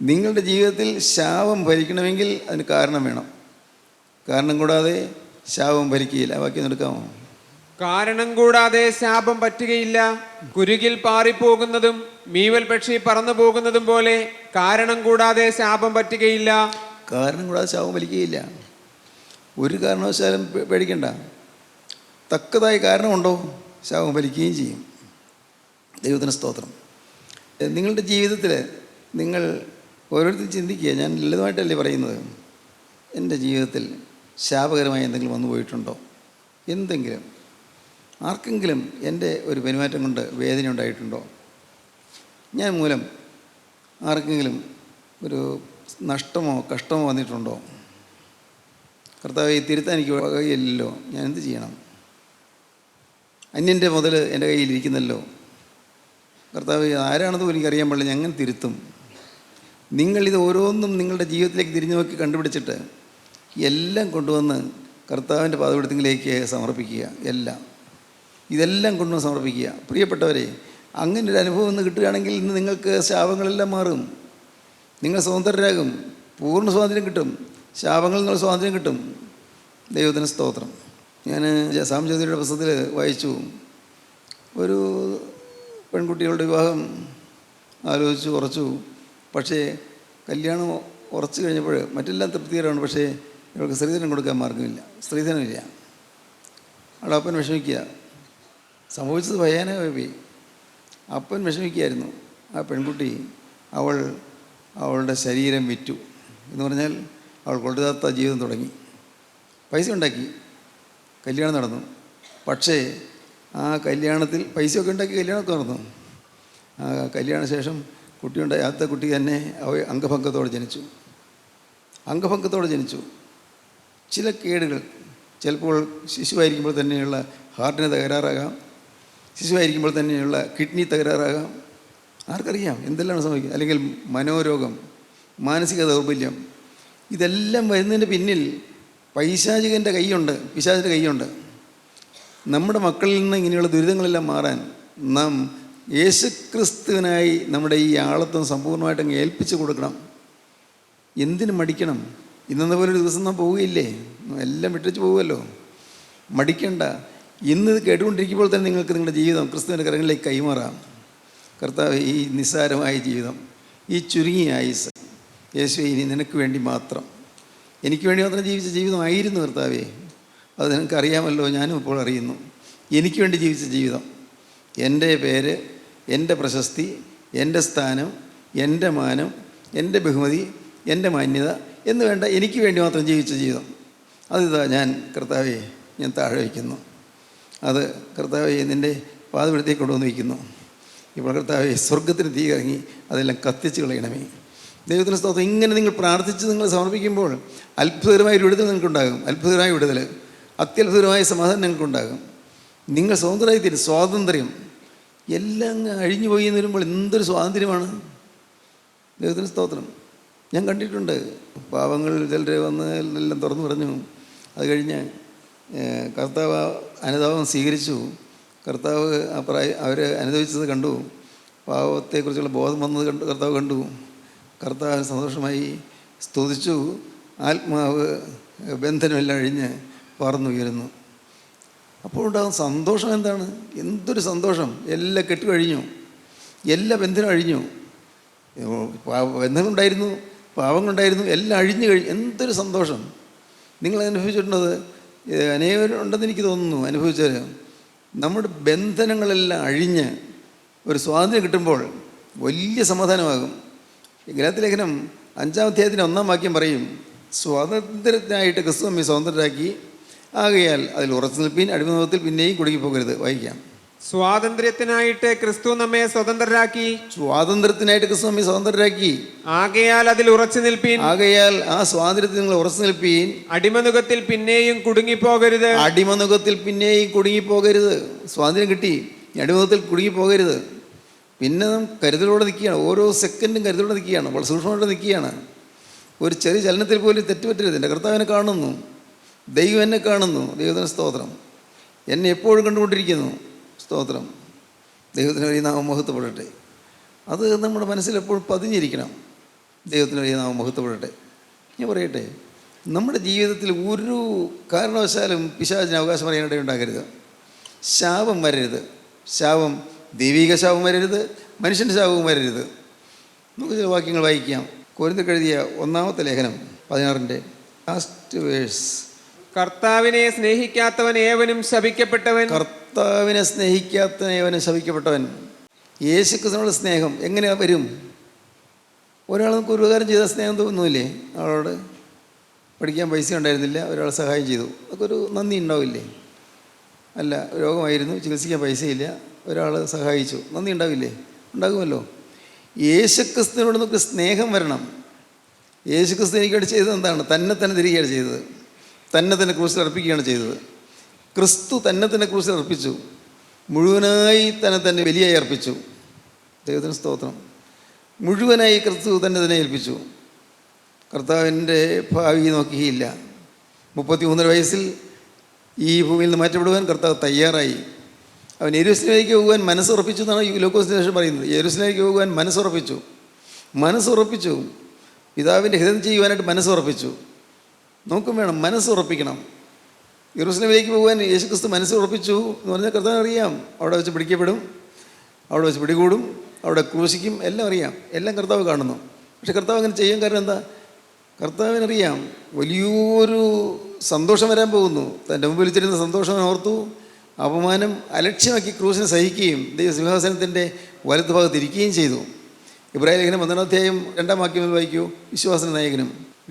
നിങ്ങളുടെ ജീവിതത്തിൽ ശാപം ഭരിക്കണമെങ്കിൽ അതിന് കാരണം വേണം. കാരണം കൂടാതെ ശാപം ഭരിക്കുകയില്ല. വാക്യം എടുക്കാമോ? കാരണം കൂടാതെ ശാപം പറ്റുകയില്ല. കുരുകിൽ പാറിപ്പോകുന്നതും മീവൽ പക്ഷി പറന്നു പോകുന്നതും പോലെ കാരണം കൂടാതെ ശാപം പറ്റുകയില്ല. കാരണം കൂടാതെ ശാപം വലിക്കുകയില്ല. ഒരു കാരണവശാലും പേടിക്കണ്ട. തക്കതായ കാരണമുണ്ടോ, ശാപം വലിക്കുകയും ചെയ്യും. ദൈവത്തിന് സ്തോത്രം. നിങ്ങളുടെ ജീവിതത്തിൽ നിങ്ങൾ ഓരോരുത്തരും ചിന്തിക്കുക. ഞാൻ ലളിതമായിട്ടല്ലേ പറയുന്നത്. എൻ്റെ ജീവിതത്തിൽ ശാപകരമായി എന്തെങ്കിലും വന്നു പോയിട്ടുണ്ടോ? എന്തെങ്കിലും ആർക്കെങ്കിലും എൻ്റെ ഒരു പെരുമാറ്റം കൊണ്ട് വേദന ഉണ്ടായിട്ടുണ്ടോ? ഞാൻ മൂലം ആർക്കെങ്കിലും ഒരു നഷ്ടമോ കഷ്ടമോ വന്നിട്ടുണ്ടോ? കർത്താവേ, തിരുത്താൻ എനിക്ക് വകയില്ലല്ലോ, ഞാൻ എന്ത് ചെയ്യണം? അന്യൻ്റെ മുതൽ എൻ്റെ കയ്യിലിരിക്കുന്നല്ലോ. കർത്താവേ, ആരാണെന്ന് പോലും എനിക്കറിയാൻ പാടില്ല, ഞാൻ അങ്ങനെ തിരുത്തും. നിങ്ങളിത് ഓരോന്നും നിങ്ങളുടെ ജീവിതത്തിലേക്ക് തിരിഞ്ഞു നോക്കി കണ്ടുപിടിച്ചിട്ട് എല്ലാം കൊണ്ടുവന്ന് കർത്താവിൻ്റെ പാദപീഠത്തിലേക്ക് സമർപ്പിക്കുക. ഇതെല്ലാം കൊണ്ടുവന്ന് സമർപ്പിക്കുക. പ്രിയപ്പെട്ടവരെ, അങ്ങനെ ഒരു അനുഭവം ഒന്ന് കിട്ടുകയാണെങ്കിൽ ഇന്ന് നിങ്ങൾക്ക് ശാപങ്ങളെല്ലാം മാറും. നിങ്ങൾ സ്വതന്ത്രരാകും. പൂർണ്ണ സ്വാതന്ത്ര്യം കിട്ടും. ശാപങ്ങളിൽ നിങ്ങൾ സ്വാതന്ത്ര്യം കിട്ടും. ദൈവത്തിന് സ്തോത്രം. ഞാൻ സാംജ്യോതിയുടെ പുസ്തകത്തിൽ വായിച്ചു, ഒരു പെൺകുട്ടികളുടെ വിവാഹം ആലോചിച്ചു ഉറച്ചു. പക്ഷേ കല്യാണം ഉറച്ചു കഴിഞ്ഞപ്പോൾ മറ്റെല്ലാം തൃപ്തികരമാണ്. പക്ഷേ ഇവൾക്ക് സ്ത്രീധനം കൊടുക്കാൻ മാർഗമില്ല. സ്ത്രീധനമില്ല. അവിടെ അപ്പൻ വിഷമിക്കുക. സംഭവിച്ചത് ഭയാനകമായി പോയി. അപ്പൻ വിഷമിക്കുകയായിരുന്നു. ആ പെൺകുട്ടി അവളുടെ ശരീരം വിറ്റു എന്ന് പറഞ്ഞാൽ അവൾ കൊണ്ടുതാത്ത ജീവിതം തുടങ്ങി. പൈസ ഉണ്ടാക്കി, കല്യാണം നടന്നു. പക്ഷേ ആ കല്യാണത്തിൽ പൈസയൊക്കെ ഉണ്ടാക്കി കല്യാണമൊക്കെ നടന്നു. ആ കല്യാണശേഷം കുട്ടിയുണ്ടായി. ആദ്യത്തെ കുട്ടി തന്നെ അംഗഭംഗത്തോടെ ജനിച്ചു. ചില കേടുകൾ ചിലപ്പോൾ ശിശുവായിരിക്കുമ്പോൾ തന്നെയുള്ള ഹാർട്ടിന് തകരാറാകാം, ശിശുവായിരിക്കുമ്പോൾ തന്നെയുള്ള കിഡ്നി തകരാറാകാം. ആർക്കറിയാം എന്തെല്ലാം സംഭവിക്കും? അല്ലെങ്കിൽ മനോരോഗം, മാനസിക ദൗർബല്യം. ഇതെല്ലാം വരുന്നതിൻ്റെ പിന്നിൽ പിശാചിൻ്റെ കൈയുണ്ട്. നമ്മുടെ മക്കളിൽ നിന്ന് ഇങ്ങനെയുള്ള ദുരിതങ്ങളെല്ലാം മാറാൻ നാം യേശുക്രിസ്തുവിനായി നമ്മുടെ ഈ ആളത്വം സമ്പൂർണ്ണമായിട്ട് അങ്ങ് ഏൽപ്പിച്ചു കൊടുക്കണം. എന്തിനു മടിക്കണം? ഇന്നെന്ന പോലെ ഒരു ദിവസം നാം പോവുകയില്ലേ? എല്ലാം വിട്ടു പോകുമല്ലോ. മടിക്കണ്ട. ഇന്ന് ഇത് കേട്ടുകൊണ്ടിരിക്കുമ്പോൾ തന്നെ നിങ്ങൾക്ക് നിങ്ങളുടെ ജീവിതം ക്രിസ്തുവിൻ്റെ കരങ്ങളിലേക്ക് കൈമാറാം. കർത്താവ്, ഈ നിസ്സാരമായ ജീവിതം, ഈ ചുരുങ്ങിയ ആയുസ് യേശുവേ ഇനി നിനക്ക് വേണ്ടി മാത്രം, എനിക്ക് വേണ്ടി മാത്രം ജീവിച്ച ജീവിതമായിരുന്നു കർത്താവേ. അത് നിനക്കറിയാമല്ലോ, ഞാനും ഇപ്പോൾ അറിയുന്നു. എനിക്ക് വേണ്ടി ജീവിച്ച ജീവിതം, എൻ്റെ പേര്, എൻ്റെ പ്രശസ്തി, എൻ്റെ സ്ഥാനം, എൻ്റെ മാനം, എൻ്റെ ബഹുമതി, എൻ്റെ മാന്യത എന്ന് വേണ്ട, എനിക്ക് വേണ്ടി മാത്രം ജീവിച്ച ജീവിതം, അതിതാ ഞാൻ കർത്താവേ ഞാൻ താഴെ വയ്ക്കുന്നു. അത് കർത്താവേ നിൻ്റെ പാദപീഠത്തേക്ക് കൊണ്ടുവന്ന് വയ്ക്കുന്നു. ഇപ്പോൾ കർത്താവേ സ്വർഗത്തിന് തീ ഇറങ്ങി അതെല്ലാം കത്തിച്ച് കളയണമേ. ദൈവത്തിന് സ്തോത്രം. ഇങ്ങനെ നിങ്ങൾ പ്രാർത്ഥിച്ച് നിങ്ങൾ സമർപ്പിക്കുമ്പോൾ അത്ഭുതകരമായ ഒരു വിടുതൽ നിങ്ങൾക്കുണ്ടാകും. അത്ഭുതകരമായ വിടുതൽ, അത്യത്ഭുതകരമായ സമാധാനം നിങ്ങൾക്കുണ്ടാകും. നിങ്ങൾ സ്വതന്ത്രമായി തീരും. സ്വാതന്ത്ര്യം എല്ലാം അഴിഞ്ഞു പോയി എന്ന് വരുമ്പോൾ എന്തൊരു സ്വാതന്ത്ര്യമാണ്. ദൈവത്തിന് സ്തോത്രം. ഞാൻ കണ്ടിട്ടുണ്ട് പാവങ്ങൾ ചിലർ വന്ന് എല്ലാം തുറന്നു പറഞ്ഞു. അത് കഴിഞ്ഞ് കർത്താവ് അനുതാപം സ്വീകരിച്ചു. കർത്താവ് അവർ അനുഭവിച്ചത് കണ്ടു. പാവത്തെക്കുറിച്ചുള്ള ബോധം വന്നത് കർത്താവ് കണ്ടു. കർത്താവ് സന്തോഷമായി സ്തുതിച്ചു. ആത്മാവ് ബന്ധനമെല്ലാം അഴിഞ്ഞ് പറന്നുയരുന്നു. അപ്പോൾ ഉണ്ടാകുന്ന സന്തോഷം എന്താണ്? എന്തൊരു സന്തോഷം! എല്ലാം കെട്ടുകഴിഞ്ഞു, എല്ലാ ബന്ധനം അഴിഞ്ഞു. ബന്ധങ്ങളുണ്ടായിരുന്നു, പാവങ്ങളുണ്ടായിരുന്നു, എല്ലാം അഴിഞ്ഞു കഴിഞ്ഞു. എന്തൊരു സന്തോഷം! നിങ്ങൾ അനുഭവിച്ചിട്ടുള്ളത് അനേകരുണ്ടെന്ന് എനിക്ക് തോന്നുന്നു. അനുഭവിച്ചാൽ നമ്മുടെ ബന്ധനങ്ങളെല്ലാം അഴിഞ്ഞ് ഒരു സ്വാതന്ത്ര്യം കിട്ടുമ്പോൾ വലിയ സമാധാനമാകും. ഗലാത്യ ലേഖനം 5-ാം അധ്യായത്തിന് 1-ാം വാക്യം പറയും, സ്വാതന്ത്ര്യത്തിനായിട്ട് ക്രിസ്തു നമ്മെ സ്വതന്ത്രരാക്കി, ആകയാൽ അതിൽ ഉറച്ചു നിൽപ്പീൻ, അടിമനിർത്തത്തിൽ പിന്നെയും കുടുങ്ങിപ്പോകരുത്. വായിക്കാം. സ്വാതന്ത്ര്യത്തിനായിട്ട് ക്രിസ്തു നമ്മെ സ്വതന്ത്രരാക്കി, സ്വാതന്ത്ര്യത്തിനായിട്ട് ക്രിസ്തു നമ്മെ സ്വതന്ത്രരാക്കി, ആകയാൽ അതിൽ ഉറച്ചു നിൽപ്പീൻ, ആകയാൽ ആ സ്വാതന്ത്ര്യത്തിൽ നിങ്ങൾ ഉറച്ചു നിൽപ്പീൻ, അടിമനുഖത്തിൽ പിന്നെയും കുടുങ്ങിപ്പോകരുത്. അടിമനുഖത്തിൽ പിന്നെയും കുടുങ്ങിപ്പോകരുത്. സ്വാതന്ത്ര്യം കിട്ടി, അടിമനുഖത്തിൽ കുടുങ്ങിപ്പോകരുത്. പിന്നെ നാം കരുതലോടെ നിൽക്കുകയാണ്, ഓരോ സെക്കൻഡും കരുതലോടെ നിൽക്കുകയാണ്, വളരെ സൂക്ഷ്മമായിട്ട് നിൽക്കുകയാണ്. ഒരു ചെറിയ ചലനത്തിൽ പോലും തെറ്റുപറ്റരുത്. എൻ്റെ കർത്താവിനെ കാണുന്നു, ദൈവം എന്നെ കാണുന്നു. ദൈവത്തിന് സ്തോത്രം. എന്നെ എപ്പോഴും കണ്ടുകൊണ്ടിരിക്കുന്നു. സ്തോത്രം. ദൈവത്തിന് വലിയ നാമം മഹത്വപ്പെടട്ടെ. അത് നമ്മുടെ മനസ്സിൽ എപ്പോഴും പതിഞ്ഞിരിക്കണം. ദൈവത്തിന് വലിയ നാമം മഹത്വപ്പെടട്ടെ. ഞാൻ പറയട്ടെ, നമ്മുടെ ജീവിതത്തിൽ ഒരു കാരണവശാലും പിശാചിന് അവകാശം പറയാനിട ഉണ്ടാകരുത്. ശാപം വരരുത്. ശാപം ദൈവിക ശാപം വരരുത്, മനുഷ്യൻ്റെ ശാപവും വരരുത്. നമുക്ക് ചില വാക്യങ്ങൾ വായിക്കാം. കൊരിന്ത്യർക്ക് എഴുതിയ 1-ാമത്തെ ലേഖനം 16-ന്റെ ലാസ്റ്റ് വേഴ്സ്. കർത്താവിനെ സ്നേഹിക്കാത്തവൻ ഏവനും ശപിക്കപ്പെട്ടവൻ. കർത്താവിനെ സ്നേഹിക്കാത്തവൻ ഏവനും ശപിക്കപ്പെട്ടവൻ. യേശുക്രിസ്തുവിനുള്ള സ്നേഹം എങ്ങനെ വരും? ഒരാൾ നമുക്ക് ഒരു ഉപകാരം ചെയ്താൽ സ്നേഹം തോന്നുന്നില്ലേ? ആളോട് പഠിക്കാൻ പൈസ ഉണ്ടായിരുന്നില്ല, ഒരാൾ സഹായം ചെയ്തു, അതൊക്കെ ഒരു നന്ദി ഉണ്ടാവില്ലേ? അല്ല, രോഗമായിരുന്നു, ചികിത്സിക്കാൻ പൈസയില്ല, ഒരാൾ സഹായിച്ചു, നന്ദി ഉണ്ടാവില്ലേ? ഉണ്ടാകുമല്ലോ. യേശുക്രിസ്തുവിനോട് നമുക്ക് സ്നേഹം വരണം. യേശുക്രിസ്തു എനിക്ക് വേണ്ടി ചെയ്തത് എന്താണ്? തന്നെ തിരികെയാണ് ചെയ്തത്. തന്നെ ക്രൂശിൽ അർപ്പിക്കുകയാണ് ചെയ്തത്. ക്രിസ്തു തന്നെ ക്രൂശിൽ അർപ്പിച്ചു. മുഴുവനായി തന്നെ ബലിയായി അർപ്പിച്ചു. ദൈവത്തിന് സ്തോത്രം. മുഴുവനായി ക്രിസ്തു തന്നെ ഏൽപ്പിച്ചു. കർത്താവിൻ്റെ ഭാവി നോക്കിയില്ല. 33 വയസ്സിൽ ഈ ഭൂമിയിൽ നിന്ന് മാറ്റപ്പെടുവാൻ കർത്താവ് തയ്യാറായി. അവൻ യെരൂശലേമിലേക്ക് പോകുവാൻ മനസ്സുറപ്പിച്ചു എന്നാണ് ലൂക്കോസിന് ശേഷം പറയുന്നത്. യെരൂശലേമിലേക്ക് പോകുവാൻ മനസ്സുറപ്പിച്ചു. പിതാവിൻ്റെ ഹിതം ചെയ്യുവാനായിട്ട് മനസ്സുറപ്പിച്ചു. നമുക്കും വേണം, മനസ്സുറപ്പിക്കണം. യെരൂശലേമിലേക്ക് പോകുവാൻ യേശുക്രിസ്തു മനസ്സുറപ്പിച്ചു എന്ന് പറഞ്ഞാൽ കർത്താവിന് അറിയാം. അവിടെ വെച്ച് പിടിക്കപ്പെടും, അവിടെ വെച്ച് പിടികൂടും, അവിടെ ക്രൂശിക്കും, എല്ലാം അറിയാം. എല്ലാം കർത്താവ് കാണുന്നു. പക്ഷെ കർത്താവ് അങ്ങനെ ചെയ്യാൻ കാരണം എന്താ? കർത്താവിനറിയാം വലിയൊരു സന്തോഷം വരാൻ പോകുന്നു. തൻ്റെ മുമ്പിൽ വെച്ചിരുന്ന സന്തോഷം ഓർത്തു അപമാനം അലക്ഷ്യമാക്കി ക്രൂശിനെ സഹിക്കുകയും ദൈവസിംഹാസനത്തിൻ്റെ വലതുഭാഗത്ത് ഇരിക്കുകയും ചെയ്തു. ഇബ്രാഹിം ലേഖനം 1-ാം അധ്യായം 2-ാം വാക്യം വായിക്കൂ.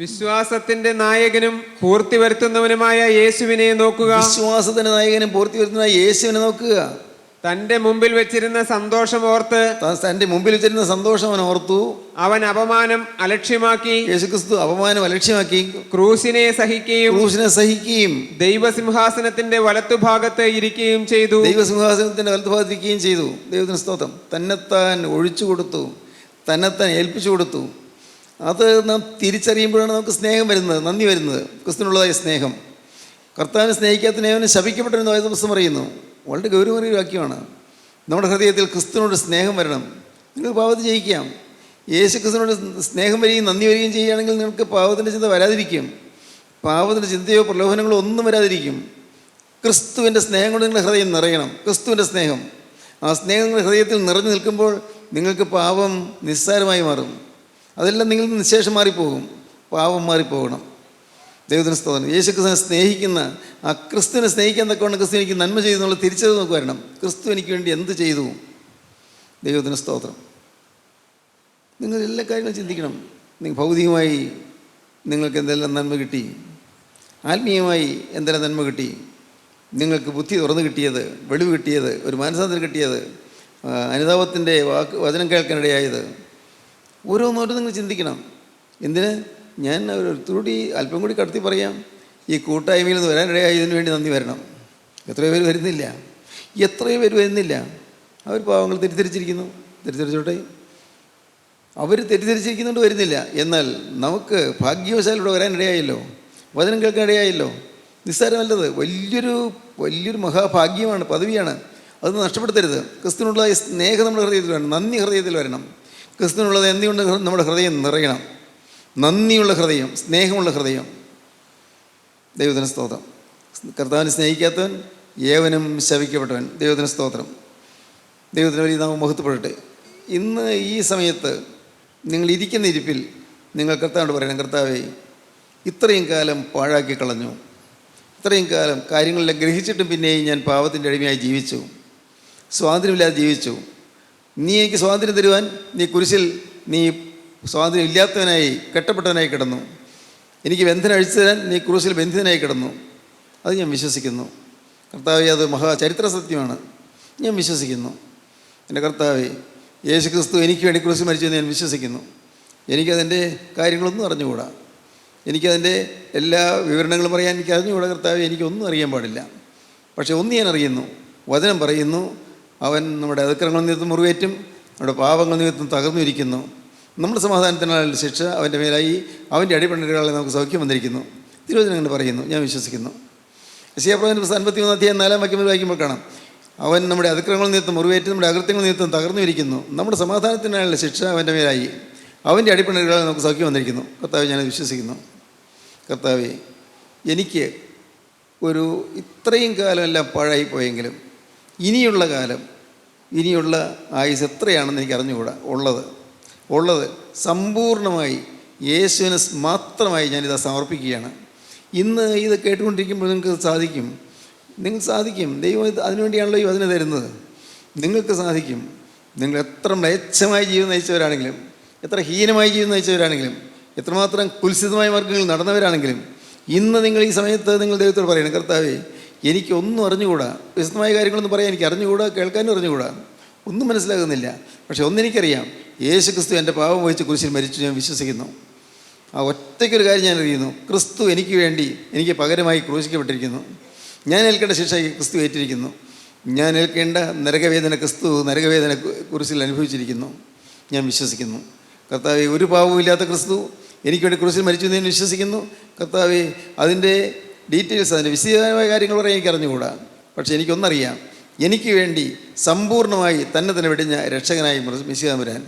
വിശ്വാസത്തിന്റെ നായകനും പൂർത്തി വരുത്തുന്നവനുമായ യേശുവിനെ നോക്കുക. വിശ്വാസത്തിന്റെ നായകനും പൂർത്തി വരുത്തുന്ന യേശുവിനെ നോക്കുക. തന്റെ മുമ്പിൽ വെച്ചിരുന്ന സന്തോഷം ഓർത്ത് അവൻ ഓർത്തു. അവൻ അപമാനം അലക്ഷ്യമാക്കി, യേശുക്രിസ്തു അപമാനം അലക്ഷ്യമാക്കി ക്രൂശിനെ സഹിക്കുകയും ദൈവസിംഹാസനത്തിന്റെ വലത്തുഭാഗത്ത് ഇരിക്കുകയും ചെയ്തു. ദൈവത്തിന് സ്തോത്രം. തന്നെത്താൻ ഒഴിച്ചു കൊടുത്തു, തന്നെത്താൻ ഏൽപ്പിച്ചു കൊടുത്തു. അത് നാം തിരിച്ചറിയുമ്പോഴാണ് നമുക്ക് സ്നേഹം വരുന്നത്, നന്ദി വരുന്നത്. ക്രിസ്തുവിനുള്ളതായ സ്നേഹം. കർത്താവിനെ സ്നേഹിക്കാത്തവനെ ശപിക്കപ്പെട്ടെന്ന് വേദപുസ്തകം പറയുന്നു. വളരെ ഗൗരവമേറിയ വാക്യമാണ്. നമ്മുടെ ഹൃദയത്തിൽ ക്രിസ്തുവിനോട് സ്നേഹം വരണം. നിങ്ങൾക്ക് പാപത്തെ ജയിക്കാം. യേശു ക്രിസ്തുവിനോട് സ്നേഹം വരികയും നന്ദി വരികയും ചെയ്യുകയാണെങ്കിൽ നിങ്ങൾക്ക് പാപത്തിൻ്റെ ചിന്ത വരാതിരിക്കും. പാപത്തിൻ്റെ ചിന്തയോ പ്രലോഭനങ്ങളോ ഒന്നും വരാതിരിക്കും. ക്രിസ്തുവിൻ്റെ സ്നേഹം കൊണ്ട് നിങ്ങളുടെ ഹൃദയം നിറയണം. ക്രിസ്തുവിൻ്റെ സ്നേഹം, ആ സ്നേഹം നിങ്ങളുടെ ഹൃദയത്തിൽ നിറഞ്ഞു നിൽക്കുമ്പോൾ നിങ്ങൾക്ക് പാപം നിസ്സാരമായി മാറും. അതെല്ലാം നിങ്ങളിൽ നിന്ന് നിശേഷം മാറിപ്പോകും. പാപം മാറിപ്പോകണം. ദൈവത്തിന് സ്തോത്രം. യേശു ക്രിസ്തുവിനെ സ്നേഹിക്കുന്ന ആ ക്രിസ്തുവിനെ സ്നേഹിക്കാൻ തക്കവണ്ണം ക്രിസ്തു എനിക്ക് നന്മ ചെയ്തു എന്നുള്ള തിരിച്ചറിവ് നമുക്ക് വരണം. ക്രിസ്തു എനിക്ക് വേണ്ടി എന്ത് ചെയ്തു? ദൈവത്തിന് സ്തോത്രം. നിങ്ങൾ എല്ലാ കാര്യങ്ങളും ചിന്തിക്കണം. നിങ്ങൾ ഭൗതികമായി നിങ്ങൾക്ക് എന്തെല്ലാം നന്മ കിട്ടി, ആത്മീയമായി എന്തെല്ലാം നന്മ കിട്ടി, നിങ്ങൾക്ക് ബുദ്ധി തുറന്നു കിട്ടിയത്, വെളിവ് കിട്ടിയത്, ഒരു മാനസാന്തരം കിട്ടിയത്, അനുതാപത്തിൻ്റെ വചനം കേൾക്കാനിടയായത്, ഓരോന്നോട്ടും നിങ്ങൾ ചിന്തിക്കണം. എന്തിന്? ഞാൻ ഒരുത്തൂടി അല്പം കൂടി കടത്തി പറയാം. ഈ കൂട്ടായ്മയിൽ നിന്ന് വരാനിടയായതിനു വേണ്ടി നന്ദി വരണം. എത്രയോ പേര് വരുന്നില്ല. അവർ പാവങ്ങൾ തെറ്റിദ്ധരിച്ചിരിച്ചോട്ടെ. അവർ തെറ്റിദ്ധരിച്ചിരിക്കുന്നുണ്ട്, വരുന്നില്ല. എന്നാൽ നമുക്ക് ഭാഗ്യവശാലൂടെ വരാനിടയായല്ലോ, വചനം കേൾക്കാനിടയായല്ലോ. നിസ്സാരമല്ലത്. വലിയൊരു മഹാഭാഗ്യമാണ്, പദവിയാണ്. അത് നഷ്ടപ്പെടുത്തരുത്. ക്രിസ്തുവിനുള്ള സ്നേഹം നമ്മുടെ ഹൃദയത്തിൽ വരണം, നന്ദി ഹൃദയത്തിൽ വരണം. ക്രിസ്തുവിനുള്ളത് എന്തുകൊണ്ട് നമ്മുടെ ഹൃദയം നിറയണം. നന്ദിയുള്ള ഹൃദയം, സ്നേഹമുള്ള ഹൃദയം. ദൈവത്തിന് സ്തോത്രം. കർത്താവിനെ സ്നേഹിക്കാത്തവൻ ഏവനും ശപിക്കപ്പെട്ടവൻ. ദൈവത്തിന് സ്തോത്രം. ദൈവത്തിന് വലിയ നാമം മഹത്വപ്പെടട്ടെ. ഇന്ന് ഈ സമയത്ത് നിങ്ങൾ ഇരിക്കുന്ന ഇരിപ്പിൽ നിങ്ങൾ കർത്താവിനോട് പറയണം, കർത്താവേ, ഇത്രയും കാലം പാഴാക്കി കളഞ്ഞു, ഇത്രയും കാലം കാര്യങ്ങളെല്ലാം ഗ്രഹിച്ചിട്ടും പിന്നെയും ഞാൻ പാപത്തിൻ്റെ അടിമയായി ജീവിച്ചു, സ്വാതന്ത്ര്യമില്ലാതെ ജീവിച്ചു. നീ എനിക്ക് സ്വാതന്ത്ര്യം തരുവാൻ നീ കുരിശിൽ നീ സ്വാതന്ത്ര്യം ഇല്ലാത്തവനായി കെട്ടപ്പെട്ടവനായി കിടന്നു. എനിക്ക് ബന്ധനം അഴിച്ചു തരാൻ നീ ക്രൂശിൽ ബന്ധിതനായി കിടന്നു. അത് ഞാൻ വിശ്വസിക്കുന്നു കർത്താവേ. അത് ചരിത്ര സത്യമാണ്, ഞാൻ വിശ്വസിക്കുന്നു. എൻ്റെ കർത്താവേ, യേശു ക്രിസ്തു എനിക്ക് വേണ്ടി ക്രൂശിൽ മരിച്ചെന്ന് ഞാൻ വിശ്വസിക്കുന്നു. എനിക്കതിൻ്റെ കാര്യങ്ങളൊന്നും അറിഞ്ഞുകൂടാ, എനിക്കതിൻ്റെ എല്ലാ വിവരണങ്ങളും പറയാൻ എനിക്ക് അറിഞ്ഞുകൂടാ കർത്താവേ. എനിക്കൊന്നും അറിയാൻ പാടില്ല. പക്ഷേ ഒന്ന് ഞാൻ അറിയുന്നു, വചനം പറയുന്നു, അവൻ നമ്മുടെ അതിക്രമങ്ങൾ നിമിത്തം മുറിവേറ്റും നമ്മുടെ പാപങ്ങൾ നിമിത്തം തകർന്നിരിക്കുന്നു. നമ്മുടെ സമാധാനത്തിനുള്ള ശിക്ഷ അവൻ്റെ മേലായി, അവൻ്റെ അടിപണികളെ നമുക്ക് സൗഖ്യം വന്നിരിക്കുന്നു. തിരുവചനം അങ്ങനെ പറയുന്നു, ഞാൻ വിശ്വസിക്കുന്നു. യെശയ്യാപ്രവചനം 53-4 വാക്യം വായിക്കുമ്പോൾ കാണാം, അവൻ നമ്മുടെ അതിക്രമങ്ങൾ നിമിത്തം മുറിവേറ്റും നമ്മുടെ അകൃത്യങ്ങൾ നിമിത്തം തകർന്നിരിക്കുന്നു. നമ്മുടെ സമാധാനത്തിനുള്ള ശിക്ഷ അവൻ്റെ മേലായി, അവൻ്റെ അടിപ്പണികളെ നമുക്ക് സൗഖ്യം വന്നിരിക്കുന്നു. കർത്താവെ, ഞാൻ വിശ്വസിക്കുന്നു. കർത്താവെ, എനിക്ക് ഇത്രയും കാലമെല്ലാം പാഴായി പോയെങ്കിലും ഇനിയുള്ള കാലം, ഇനിയുള്ള ആയുസ് എത്രയാണെന്ന് എനിക്ക് അറിഞ്ഞുകൂടാ. ഉള്ളത് സമ്പൂർണ്ണമായി യേശുവിന് മാത്രമായി ഞാനിത് സമർപ്പിക്കുകയാണ്. ഇന്ന് ഇത് കേട്ടുകൊണ്ടിരിക്കുമ്പോൾ നിങ്ങൾക്ക് സാധിക്കും. ദൈവം അതിനുവേണ്ടിയാണല്ലോ ഈ വചനം തരുന്നത്. നിങ്ങൾക്ക് സാധിക്കും. നിങ്ങൾ എത്ര മ്ലേച്ഛമായി ജീവിതം നയിച്ചവരാണെങ്കിലും, എത്ര ഹീനമായി ജീവിതം നയിച്ചവരാണെങ്കിലും, എത്രമാത്രം കുൽസിതമായ മാർഗ്ഗങ്ങളിൽ നടന്നവരാണെങ്കിലും, ഇന്ന് നിങ്ങൾ ഈ സമയത്ത് നിങ്ങൾ ദൈവത്തോട് പറയണം, കർത്താവേ, എനിക്കൊന്നും അറിഞ്ഞുകൂടാ, വിശദമായ കാര്യങ്ങളൊന്നും പറയാൻ എനിക്ക് അറിഞ്ഞുകൂടാ, കേൾക്കാനും അറിഞ്ഞുകൂടാ, ഒന്നും മനസ്സിലാകുന്നില്ല. പക്ഷെ ഒന്നെനിക്കറിയാം, യേശു ക്രിസ്തു എൻ്റെ പാപം വഹിച്ച് കുരിശിൽ മരിച്ചു, ഞാൻ വിശ്വസിക്കുന്നു. ആ ഒറ്റയ്ക്കൊരു കാര്യം ഞാൻ അറിയുന്നു, ക്രിസ്തു എനിക്ക് വേണ്ടി, എനിക്ക് പകരമായി ക്രൂശിക്കപ്പെട്ടിരിക്കുന്നു. ഞാൻ ഏൽക്കേണ്ട ശിക്ഷ ക്രിസ്തു ഏറ്റിരിക്കുന്നു. ഞാൻ ഏൽക്കേണ്ട ക്രിസ്തു നരകവേദന കുരിശിൽ അനുഭവിച്ചിരിക്കുന്നു. ഞാൻ വിശ്വസിക്കുന്നു. കർത്താവെ, ഒരു പാവവും ഇല്ലാത്ത ക്രിസ്തു എനിക്ക് വേണ്ടി ക്രൂശിൽ മരിച്ചു എന്ന് ഞാൻ വിശ്വസിക്കുന്നു. കർത്താവെ, അതിൻ്റെ ഡീറ്റെയിൽസ്, അതിൻ്റെ വിശദമായ കാര്യങ്ങൾ പറയാൻ എനിക്ക് അറിഞ്ഞുകൂടാ. പക്ഷേ എനിക്കൊന്നറിയാം, എനിക്ക് വേണ്ടി സമ്പൂർണ്ണമായി തന്നെ വെടിഞ്ഞ രക്ഷകനായി മിശിഹാ വരാൻ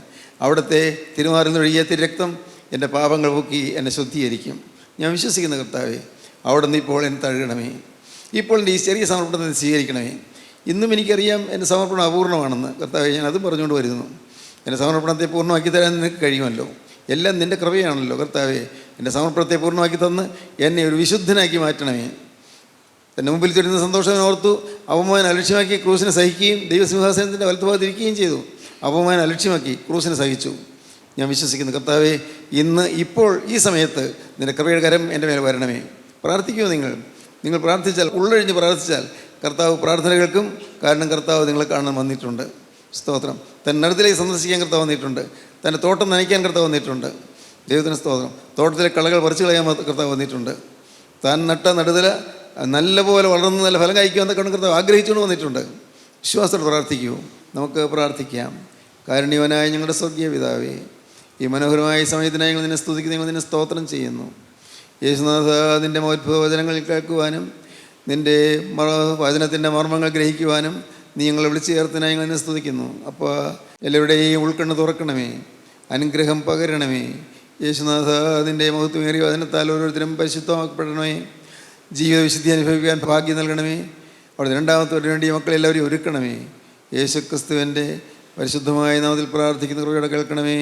അവിടുത്തെ തിരുമാറിൽ ഒഴുകിയ രക്തം എൻ്റെ പാപങ്ങൾ പോക്കി എന്നെ ശുദ്ധീകരിക്കും. ഞാൻ വിശ്വസിക്കുന്ന കർത്താവെ, അവിടെ നിന്ന് ഇപ്പോൾ എന്നെ തഴുകണമേ. ഇപ്പോൾ എൻ്റെ ഈ ചെറിയ സമർപ്പണത്തെ സ്വീകരിക്കണമേ. ഇന്നും എനിക്കറിയാം എൻ്റെ സമർപ്പണം അപൂർണ്ണമാണെന്ന്. കർത്താവെ, ഞാൻ അതും പറഞ്ഞുകൊണ്ട് വരുന്നു. എൻ്റെ സമർപ്പണത്തെ പൂർണ്ണമാക്കി തരാൻ നിനക്ക് കഴിയുമല്ലോ. എല്ലാം നിൻ്റെ കൃപയാണല്ലോ. കർത്താവെ, എൻ്റെ സമർപ്പണത്തെ പൂർണ്ണമാക്കി തന്ന് എന്നെ ഒരു വിശുദ്ധനാക്കി മാറ്റണമേ. എൻ്റെ മുമ്പിൽ തരുന്ന സന്തോഷം ഓർത്തു അപമാനം അലക്ഷ്യമാക്കി ക്രൂശിനെ സഹിക്കുകയും ദൈവസിംഹാസനത്തിൻ്റെ വലത്തുഭാഗത്തിരിക്കുകയും ചെയ്തു. അപമാനം അലക്ഷ്യമാക്കി ക്രൂശിനെ സഹിച്ചു. ഞാൻ വിശ്വസിക്കുന്നു കർത്താവെ, ഇപ്പോൾ ഈ സമയത്ത് നിൻ്റെ കൃപയുടെ കരം എൻ്റെ മേലെ വരണമേ. പ്രാർത്ഥിക്കുമോ? നിങ്ങൾ പ്രാർത്ഥിച്ചാൽ, ഉള്ളൊഴിഞ്ഞ് പ്രാർത്ഥിച്ചാൽ കർത്താവ് പ്രാർത്ഥന കേൾക്കും. കാരണം കർത്താവ് നിങ്ങളെ കാണാൻ വന്നിട്ടുണ്ട്. സ്തോത്രം. തൻ്റെ നടുത്തിലേക്ക് സന്ദർശിക്കാൻ കർത്താവ് വന്നിട്ടുണ്ട്. തൻ്റെ തോട്ടം നനയ്ക്കാൻ കർത്താവ് വന്നിട്ടുണ്ട്. ദൈവത്തിന് സ്തോത്രം. തോട്ടത്തിലെ കളകൾ പറിച്ചു കളയാൻ കർത്താവ് വന്നിട്ടുണ്ട്. താൻ നട്ട നടുതല നല്ലപോലെ വളർന്ന് നല്ല ഫലം കഴിക്കുമെന്നൊക്കെ കർത്താവ് ആഗ്രഹിച്ചുകൊണ്ട് വന്നിട്ടുണ്ട്. വിശ്വാസത്തോടെ പ്രാർത്ഥിക്കൂ. നമുക്ക് പ്രാർത്ഥിക്കാം. കാരുണ്യവനായ ഞങ്ങളുടെ സ്വർഗീയ പിതാവേ, ഈ മനോഹരമായ സമയത്തിനായി ഞങ്ങൾ നിന്നെ സ്തുതിക്കുന്നു, ഞങ്ങൾ നിന്നെ സ്തോത്രം ചെയ്യുന്നു. യേശുനാഥ, നിൻ്റെ അത്ഭുത വചനങ്ങൾ കേൾക്കുവാനും നിൻ്റെ വചനത്തിൻ്റെ മർമ്മങ്ങൾ ഗ്രഹിക്കുവാനും നീ ഞങ്ങളെ വിളിച്ചു ചേർത്തിനായി ഞങ്ങൾ നിന്നെ സ്തുതിക്കുന്നു. അപ്പോൾ എല്ലാവരുടെയും ഉൾക്കണ്ണ് തുറക്കണമേ, അനുഗ്രഹം പകരണമേ. യേശുനാഥ, നിൻ്റെ മഹത്വമേറിയ വചനത്താൽ ഓരോരുത്തരും പരിശുദ്ധമാക്കപ്പെടണമേ. ജീവിത വിശുദ്ധി അനുഭവിക്കാൻ ഭാഗ്യം നൽകണമേ. അവിടെ രണ്ടാമത്തവർക്ക് വേണ്ടി മക്കളെല്ലാവരും ഒരുക്കണമേ. യേശു ക്രിസ്തുവിൻ്റെ പരിശുദ്ധമായ നാമത്തിൽ പ്രാർത്ഥിക്കുന്ന കൃപയോടെ കേൾക്കണമേ.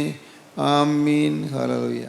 ആമീൻ. ഹല്ലേലൂയ.